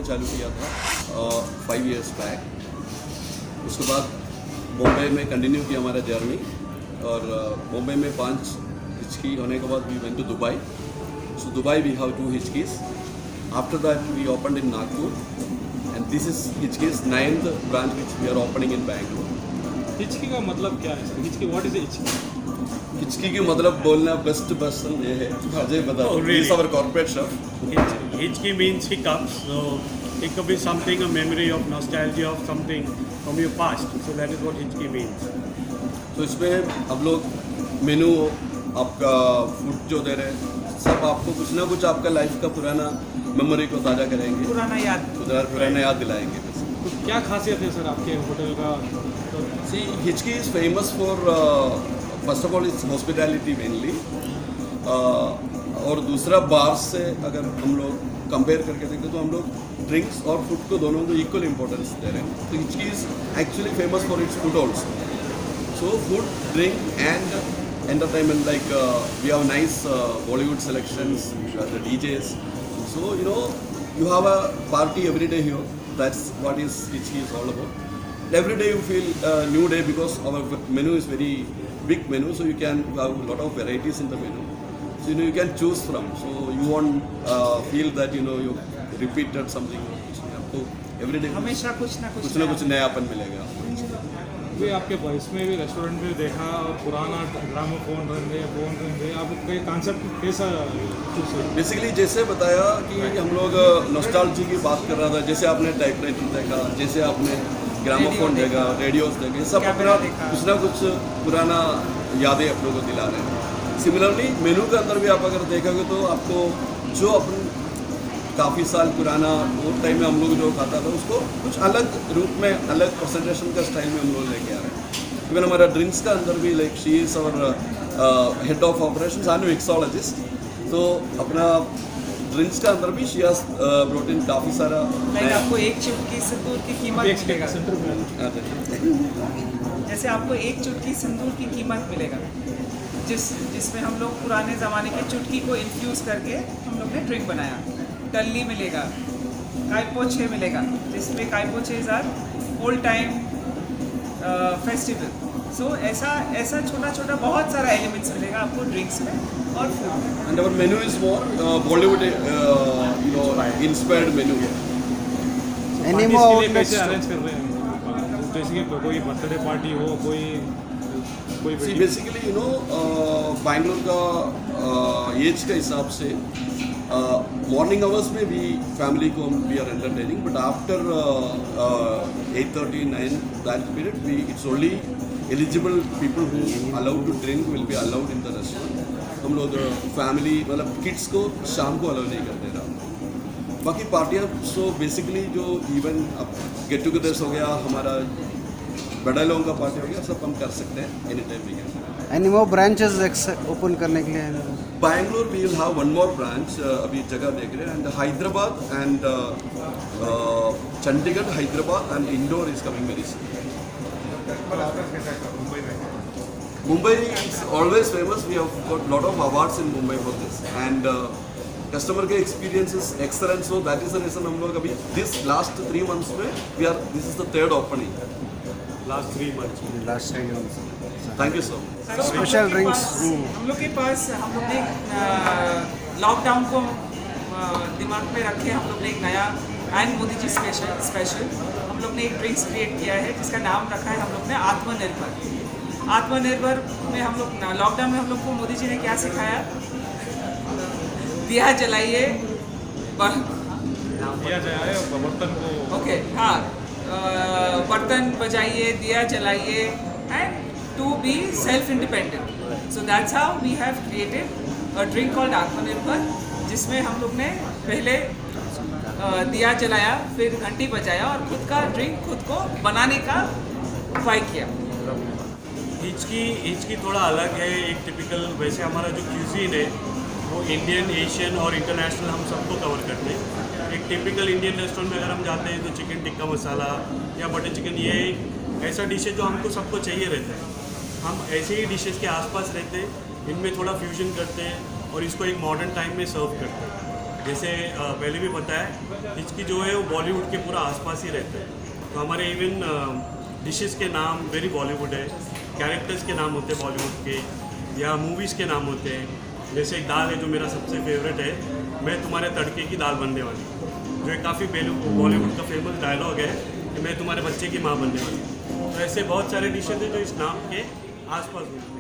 चालू किया था 5 years बैक। उसके बाद बॉम्बे में कंटिन्यू किया हमारा जर्नी, और बॉम्बे में 5 हिचकी होने के बाद we went to Dubai. So Dubai we have 2 हिचकीज। After that we opened in Nagpur, and this is हिचकीज 9th branch which we are opening in Bangalore. Hichki का मतलब क्या है? हिचकी, व्हाट इज हिचकी? हिचकी की मतलब बोलना बेस्ट पर्सन ये है, अजय बता। Oh, really? He's our corporate chef. Hichki means hiccups, so it could be something, a memory of nostalgia of something from your past. So that is what Hichki means. तो इसमें हम लोग मेनू आपका food जो दे रहे हैं, सब आपको कुछ ना कुछ आपका लाइफ का पुराना मेमोरी को ताज़ा करेंगे, पुराना याद दिलाएंगे। तो क्या खासियत है सर आपके होटल का? तो सी हिचकी is famous for first of all it's hospitality mainly, और दूसरा बार से अगर हम लोग कंपेयर करके देखें तो हम लोग ड्रिंक्स और फूड को दोनों को इक्वल इम्पोर्टेंस दे रहे हैं। तो हिचकी is actually famous for its food also. So food, drink and entertainment, like we have nice Bollywood selections, the DJs. So you have a party every day here. That's what Hichki is all about. Every day you feel a new day because our menu is very big menu, so you can have a lot of varieties in the menu. So you can choose from. So you won't feel that you repeated something. आपको every day हमेशा कुछ ना कुछ नयापन मिलेगा। भी आपके इसमें भी रेस्टोरेंट में देखा, और पुराना ग्रामोफोन रहे, आपका कॉन्सेप्ट कैसा चूज है? बेसिकली जैसे बताया कि हम लोग नॉस्टैल्जी की बात कर रहा था, जैसे आपने टाइपराइटर देखा, जैसे आपने ग्रामोफोन देखा, रेडियोस देखे, सब अपना कुछ ना कुछ पुराना यादें आप लोगों को दिला रहे हैं। सिमिलरली मेनू के अंदर भी आप अगर देखोगे तो आपको जो अपन काफ़ी साल पुराना वो टाइम में हम लोग जो खाता था उसको कुछ अलग रूप में, अलग प्रेजेंटेशन का स्टाइल में हम लोग लेके आ रहे हैं। इवन हमारा ड्रिंक्स का अंदर भी like she is our head of operations and mixologist, तो अपना ड्रिंक्स का अंदर भी शी हैज ब्रॉट इन काफ़ी सारा। आपको एक चुटकी सिंदूर की कीमत मिलेगा। जैसे आपको एक चुटकी सिंदूर की कीमत मिलेगा, जिसमें हम लोग पुराने ज़माने के चुटकी को इन्फ्यूज़ करके हम लोग ने ड्रिंक बनाया। टल्ली मिलेगा, काइपोछे मिलेगा, जिसमें Kai Po Che is our old time festival. So ऐसा छोटा छोटा बहुत सारा एलिमेंट्स मिलेगा आपको ड्रिंक्स में और food. And our menu is more Bollywood inspired menu. Any more कैसे अरेंज कर रहे हैं? जैसे कि कोई बर्थडे पार्टी हो, कोई बेसिकली बैंगलोर का एज के हिसाब से मॉर्निंग आवर्स में भी फैमिली को we are entertaining, but after 8:30, 9 that period it's only eligible people who allowed to drink will be allowed in the restaurant. हम लोग फैमिली मतलब किड्स को शाम को अलाउ नहीं करते रहा। बाकी पार्टियाँ सो बेसिकली जो इवन अब गेट टुगेदर्स हो गया, हमारा बड़े लोगों का पार्टी हो गया, सब हम कर सकते हैं any time we can. Any more branches open करने के लिए? Bangalore we will have 1 more branch, अभी जगह देख रहे हैं, and Hyderabad and Chandigarh, Hyderabad and Indore is coming very soon. Mumbai is always famous. We have got lot of awards in Mumbai for this, and customer के experience is excellent. So that is the reason हम लोग अभी this last 3 months में this is the 3rd opening. Last 3 months. Thank you so much. Special drinks हम लोग के पास हम लोग ने लॉकडाउन को दिमाग में रखे हम लोग ने एक नया एंड मोदी जी स्पेशल हम लोग ने एक ड्रिंक्स क्रिएट किया है, जिसका नाम रखा है हम लोग ने आत्मनिर्भर। आत्मनिर्भर में हम लोग लॉकडाउन में हम लोग को मोदी जी ने क्या सिखाया? दिया जलाइए, बर्तन को ओके हाँ, बर्तन बजाइए, दिया जलाइए, and to be self-independent. So that's how we have created a drink called आत्मनिर्भर, जिसमें हम लोग ने पहले दिया जलाया, फिर घंटी बजाया और खुद का ड्रिंक खुद को बनाने का ट्राई किया। हिचकी थोड़ा अलग है। एक टिपिकल वैसे हमारा जो क्यूजीन है वो इंडियन, एशियन और इंटरनेशनल हम सबको कवर करते हैं। एक टिपिकल इंडियन रेस्टोरेंट में अगर हम जाते हैं तो चिकन टिक्का मसाला या बटर चिकन, ये एक ऐसा डिश है जो हमको सबको चाहिए रहता है। हम ऐसे ही डिशेस के आसपास रहते हैं, इनमें थोड़ा फ्यूजन करते हैं और इसको एक मॉडर्न टाइम में सर्व करते हैं। जैसे पहले भी बताया, हिचकी जो है वो बॉलीवुड के पूरा आसपास ही रहता है। तो हमारे इवन डिशेस के नाम वेरी बॉलीवुड है, कैरेक्टर्स के नाम होते हैं बॉलीवुड के, या मूवीज़ के नाम होते हैं। जैसे एक दाल है जो मेरा सबसे फेवरेट है, मैं तुम्हारे तड़के की दाल बनने वाली, जो एक काफ़ी बॉलीवुड का फेमस डायलॉग है कि मैं तुम्हारे बच्चे की माँ बनने वाली। तो ऐसे बहुत सारे डिशेज हैं जो इस नाम के आसपास होते हैं।